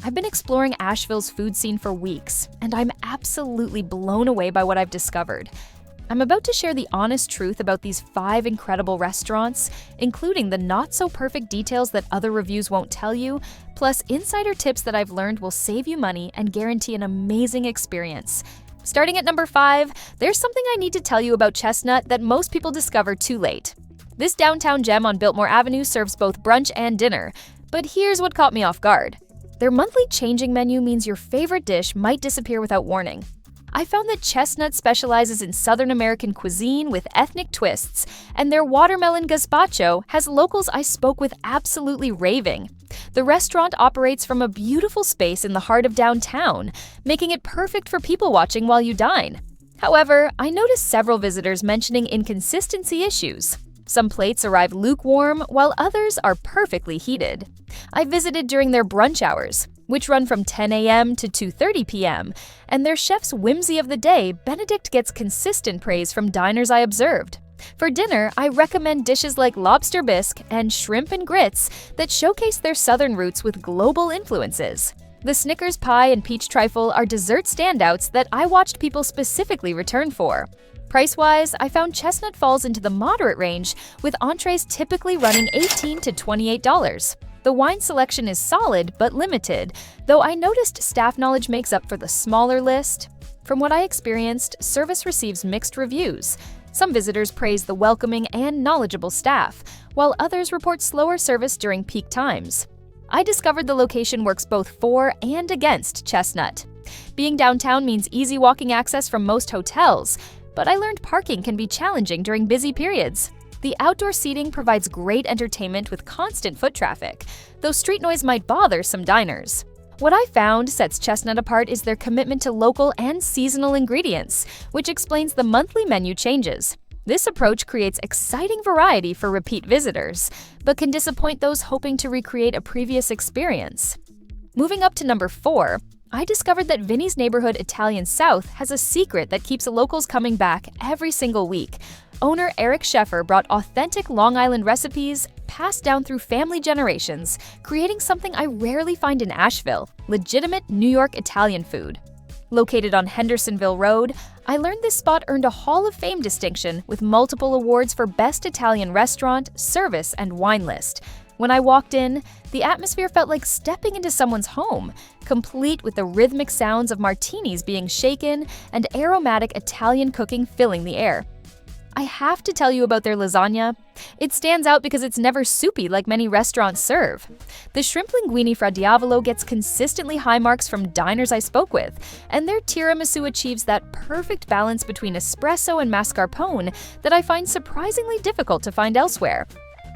I've been exploring Asheville's food scene for weeks, and I'm absolutely blown away by what I've discovered. I'm about to share the honest truth about these 5 incredible restaurants, including the not-so-perfect details that other reviews won't tell you, plus insider tips that I've learned will save you money and guarantee an amazing experience. Starting at number 5, there's something I need to tell you about Chestnut that most people discover too late. This downtown gem on Biltmore Avenue serves both brunch and dinner, but here's what caught me off guard. Their monthly changing menu means your favorite dish might disappear without warning. I found that Chestnut specializes in Southern American cuisine with ethnic twists, and their watermelon gazpacho has locals I spoke with absolutely raving. The restaurant operates from a beautiful space in the heart of downtown, making it perfect for people watching while you dine. However, I noticed several visitors mentioning inconsistency issues. Some plates arrive lukewarm, while others are perfectly heated. I visited during their brunch hours, which run from 10 a.m. to 2:30 p.m., and their chef's whimsy of the day, Benedict, gets consistent praise from diners I observed. For dinner, I recommend dishes like lobster bisque and shrimp and grits that showcase their southern roots with global influences. The Snickers pie and peach trifle are dessert standouts that I watched people specifically return for. Price-wise, I found Chestnut falls into the moderate range, with entrees typically running $18 to $28. The wine selection is solid but limited, though I noticed staff knowledge makes up for the smaller list. From what I experienced, service receives mixed reviews. Some visitors praise the welcoming and knowledgeable staff, while others report slower service during peak times. I discovered the location works both for and against Chestnut. Being downtown means easy walking access from most hotels, but I learned parking can be challenging during busy periods. The outdoor seating provides great entertainment with constant foot traffic, though street noise might bother some diners. What I found sets Chestnut apart is their commitment to local and seasonal ingredients, which explains the monthly menu changes. This approach creates exciting variety for repeat visitors, but can disappoint those hoping to recreate a previous experience. Moving up to number 4, I discovered that Vinnie's Neighborhood Italian South has a secret that keeps locals coming back every single week. Owner Eric Sheffer brought authentic Long Island recipes passed down through family generations, creating something I rarely find in Asheville: legitimate New York Italian food. Located on Hendersonville Road, I learned this spot earned a Hall of Fame distinction with multiple awards for Best Italian Restaurant, Service, and Wine List. When I walked in, the atmosphere felt like stepping into someone's home, complete with the rhythmic sounds of martinis being shaken and aromatic Italian cooking filling the air. I have to tell you about their lasagna. It stands out because it's never soupy like many restaurants serve. The shrimp linguine fra diavolo gets consistently high marks from diners I spoke with, and their tiramisu achieves that perfect balance between espresso and mascarpone that I find surprisingly difficult to find elsewhere.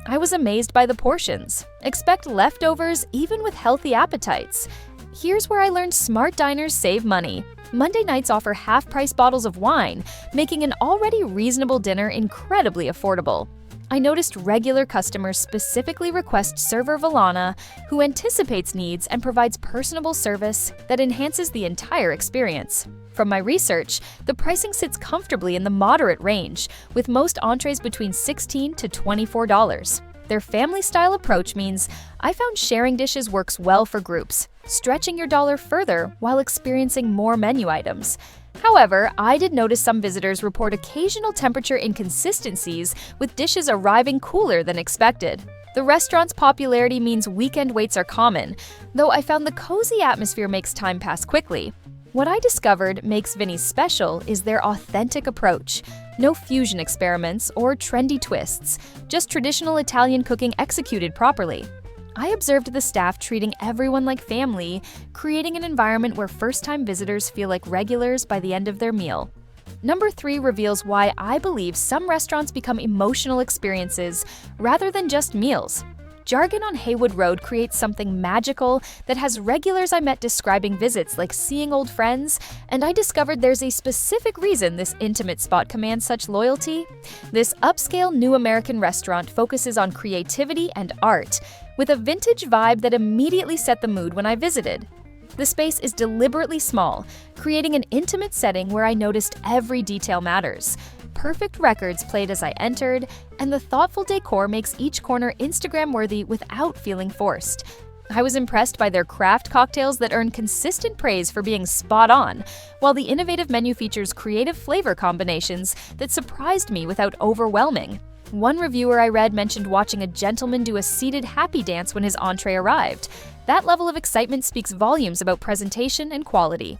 I was amazed by the portions. Expect leftovers even with healthy appetites. Here's where I learned smart diners save money. Monday nights offer half-price bottles of wine, making an already reasonable dinner incredibly affordable. I noticed regular customers specifically request server Valana, who anticipates needs and provides personable service that enhances the entire experience. From my research, the pricing sits comfortably in the moderate range, with most entrees between $16 to $24. Their family-style approach means I found sharing dishes works well for groups, stretching your dollar further while experiencing more menu items. However, I did notice some visitors report occasional temperature inconsistencies, with dishes arriving cooler than expected. The restaurant's popularity means weekend waits are common, though I found the cozy atmosphere makes time pass quickly. What I discovered makes Vinnie special is their authentic approach. No fusion experiments or trendy twists, just traditional Italian cooking executed properly. I observed the staff treating everyone like family, creating an environment where first-time visitors feel like regulars by the end of their meal. Number 3 reveals why I believe some restaurants become emotional experiences rather than just meals. Jargon on Haywood Road creates something magical that has regulars I met describing visits like seeing old friends, and I discovered there's a specific reason this intimate spot commands such loyalty. This upscale new American restaurant focuses on creativity and art, with a vintage vibe that immediately set the mood when I visited. The space is deliberately small, creating an intimate setting where I noticed every detail matters. Perfect records played as I entered, and the thoughtful decor makes each corner Instagram-worthy without feeling forced. I was impressed by their craft cocktails that earn consistent praise for being spot on, while the innovative menu features creative flavor combinations that surprised me without overwhelming. One reviewer I read mentioned watching a gentleman do a seated happy dance when his entree arrived. That level of excitement speaks volumes about presentation and quality.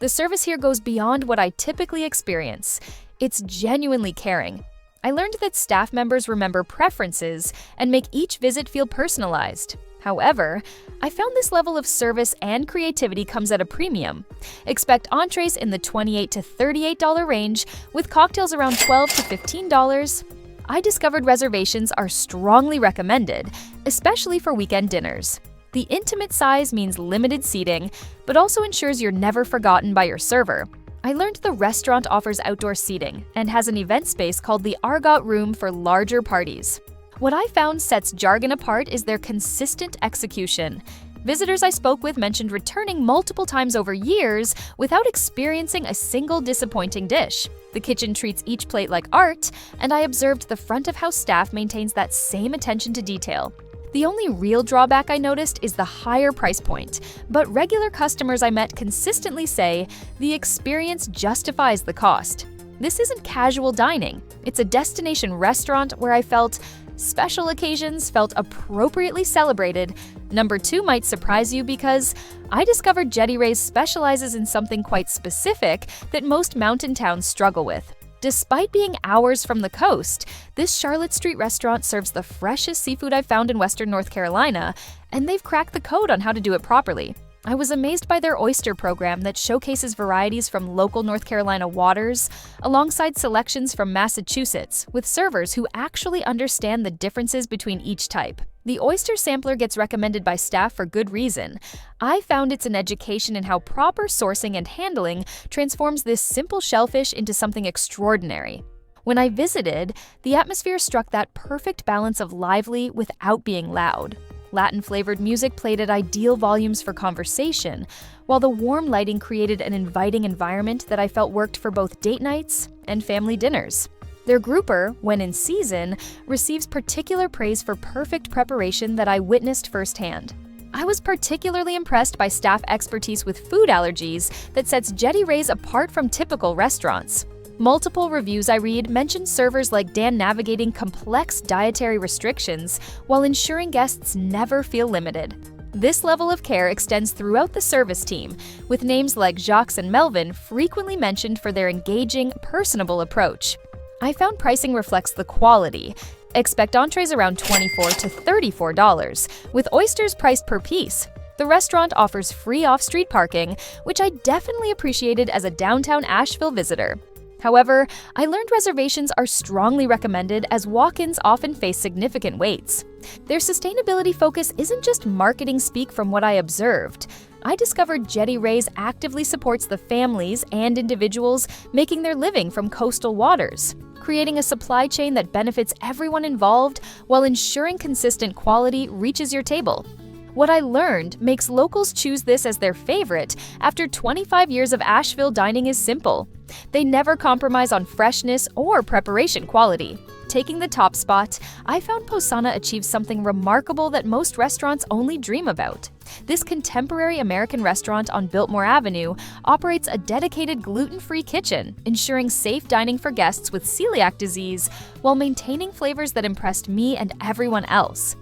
The service here goes beyond what I typically experience. It's genuinely caring. I learned that staff members remember preferences and make each visit feel personalized. However, I found this level of service and creativity comes at a premium. Expect entrees in the $28 to $38 range, with cocktails around $12 to $15. I discovered reservations are strongly recommended, especially for weekend dinners. The intimate size means limited seating, but also ensures you're never forgotten by your server. I learned the restaurant offers outdoor seating and has an event space called the Argot Room for larger parties. What I found sets Jargon apart is their consistent execution. Visitors I spoke with mentioned returning multiple times over years without experiencing a single disappointing dish. The kitchen treats each plate like art, and I observed the front-of-house staff maintains that same attention to detail. The only real drawback I noticed is the higher price point, but regular customers I met consistently say the experience justifies the cost. This isn't casual dining. It's a destination restaurant where I felt special occasions felt appropriately celebrated. Number 2 might surprise you because I discovered Jetty Ray's specializes in something quite specific that most mountain towns struggle with. Despite being hours from the coast, this Charlotte Street restaurant serves the freshest seafood I've found in Western North Carolina, and they've cracked the code on how to do it properly. I was amazed by their oyster program that showcases varieties from local North Carolina waters, alongside selections from Massachusetts, with servers who actually understand the differences between each type. The oyster sampler gets recommended by staff for good reason. I found it's an education in how proper sourcing and handling transforms this simple shellfish into something extraordinary. When I visited, the atmosphere struck that perfect balance of lively without being loud. Latin-flavored music played at ideal volumes for conversation, while the warm lighting created an inviting environment that I felt worked for both date nights and family dinners. Their grouper, when in season, receives particular praise for perfect preparation that I witnessed firsthand. I was particularly impressed by staff expertise with food allergies that sets Jetty Ray's apart from typical restaurants. Multiple reviews I read mention servers like Dan navigating complex dietary restrictions while ensuring guests never feel limited. This level of care extends throughout the service team, with names like Jacques and Melvin frequently mentioned for their engaging, personable approach. I found pricing reflects the quality. Expect entrees around $24 to $34, with oysters priced per piece. The restaurant offers free off-street parking, which I definitely appreciated as a downtown Asheville visitor. However, I learned reservations are strongly recommended as walk-ins often face significant waits. Their sustainability focus isn't just marketing speak from what I observed. I discovered Jetty Ray's actively supports the families and individuals making their living from coastal waters, creating a supply chain that benefits everyone involved while ensuring consistent quality reaches your table. What I learned makes locals choose this as their favorite after 25 years of Asheville dining is simple. They never compromise on freshness or preparation quality. Taking the top spot, I found Posana achieves something remarkable that most restaurants only dream about. This contemporary American restaurant on Biltmore Avenue operates a dedicated gluten-free kitchen, ensuring safe dining for guests with celiac disease while maintaining flavors that impressed me and everyone else.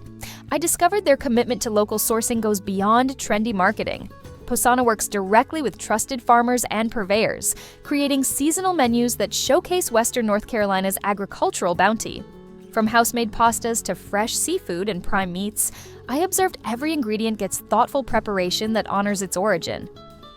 I discovered their commitment to local sourcing goes beyond trendy marketing. Posana works directly with trusted farmers and purveyors, creating seasonal menus that showcase Western North Carolina's agricultural bounty. From house-made pastas to fresh seafood and prime meats, I observed every ingredient gets thoughtful preparation that honors its origin.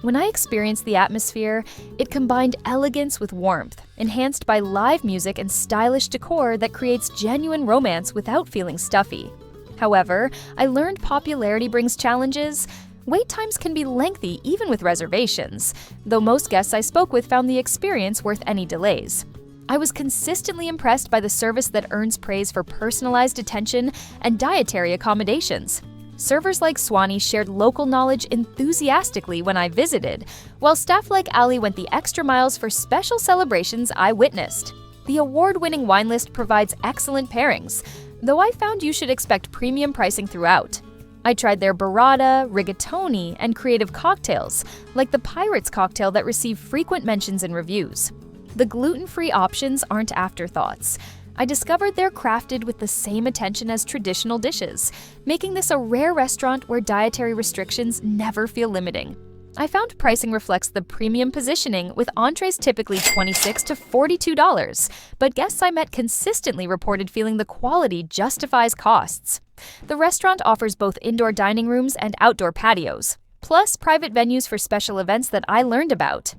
When I experienced the atmosphere, it combined elegance with warmth, enhanced by live music and stylish decor that creates genuine romance without feeling stuffy. However, I learned popularity brings challenges. Wait times can be lengthy even with reservations, though most guests I spoke with found the experience worth any delays. I was consistently impressed by the service that earns praise for personalized attention and dietary accommodations. Servers like Swanee shared local knowledge enthusiastically when I visited, while staff like Ali went the extra miles for special celebrations I witnessed. The award-winning wine list provides excellent pairings, though I found you should expect premium pricing throughout. I tried their burrata, rigatoni, and creative cocktails, like the Pirates cocktail that receive frequent mentions in reviews. The gluten-free options aren't afterthoughts. I discovered they're crafted with the same attention as traditional dishes, making this a rare restaurant where dietary restrictions never feel limiting. I found pricing reflects the premium positioning, with entrees typically $26 to $42, but guests I met consistently reported feeling the quality justifies costs. The restaurant offers both indoor dining rooms and outdoor patios, plus private venues for special events that I learned about.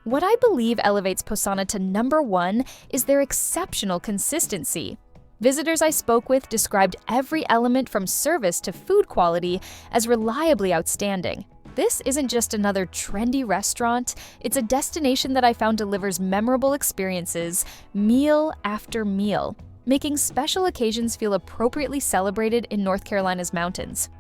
What I believe elevates Posana to #1 is their exceptional consistency. Visitors I spoke with described every element from service to food quality as reliably outstanding. This isn't just another trendy restaurant, it's a destination that I found delivers memorable experiences meal after meal, making special occasions feel appropriately celebrated in North Carolina's mountains.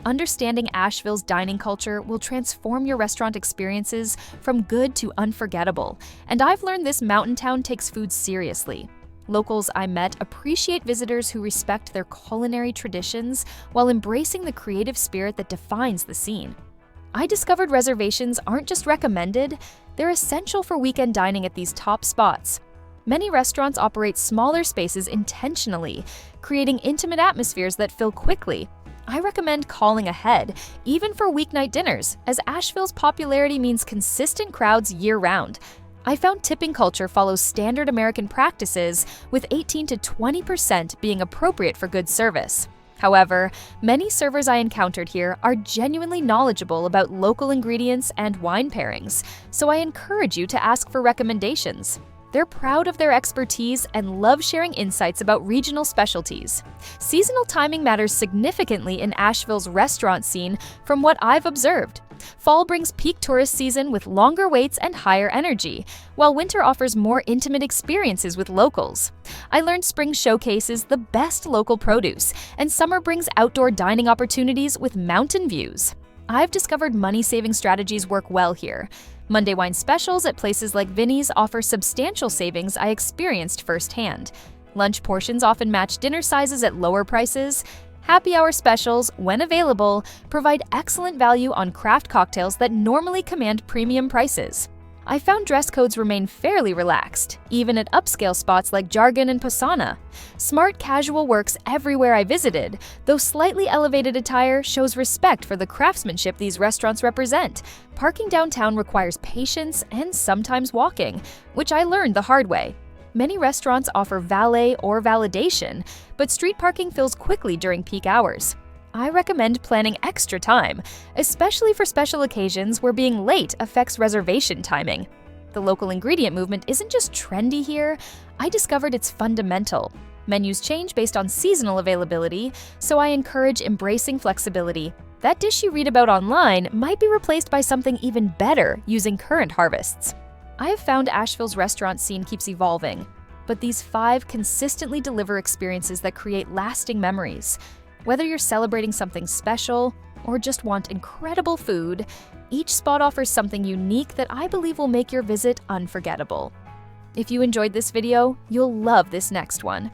Understanding Asheville's dining culture will transform your restaurant experiences from good to unforgettable, and I've learned this mountain town takes food seriously. Locals I met appreciate visitors who respect their culinary traditions while embracing the creative spirit that defines the scene. I discovered reservations aren't just recommended, they're essential for weekend dining at these top spots. Many restaurants operate smaller spaces intentionally, creating intimate atmospheres that fill quickly. I recommend calling ahead, even for weeknight dinners, as Asheville's popularity means consistent crowds year-round. I found tipping culture follows standard American practices, with 18 to 20% being appropriate for good service. However, many servers I encountered here are genuinely knowledgeable about local ingredients and wine pairings, so I encourage you to ask for recommendations. They're proud of their expertise and love sharing insights about regional specialties. Seasonal timing matters significantly in Asheville's restaurant scene from what I've observed. Fall brings peak tourist season with longer waits and higher energy, while winter offers more intimate experiences with locals. I learned spring showcases the best local produce, and summer brings outdoor dining opportunities with mountain views. I've discovered money-saving strategies work well here. Monday wine specials at places like Vinnie's offer substantial savings I experienced firsthand. Lunch portions often match dinner sizes at lower prices. Happy hour specials, when available, provide excellent value on craft cocktails that normally command premium prices. I found dress codes remain fairly relaxed, even at upscale spots like Jargon and Posana. Smart casual works everywhere I visited, though slightly elevated attire shows respect for the craftsmanship these restaurants represent. Parking downtown requires patience and sometimes walking, which I learned the hard way. Many restaurants offer valet or validation, but street parking fills quickly during peak hours. I recommend planning extra time, especially for special occasions where being late affects reservation timing. The local ingredient movement isn't just trendy here, I discovered it's fundamental. Menus change based on seasonal availability, so I encourage embracing flexibility. That dish you read about online might be replaced by something even better using current harvests. I have found Asheville's restaurant scene keeps evolving, but these 5 consistently deliver experiences that create lasting memories. Whether you're celebrating something special or just want incredible food, each spot offers something unique that I believe will make your visit unforgettable. If you enjoyed this video, you'll love this next one.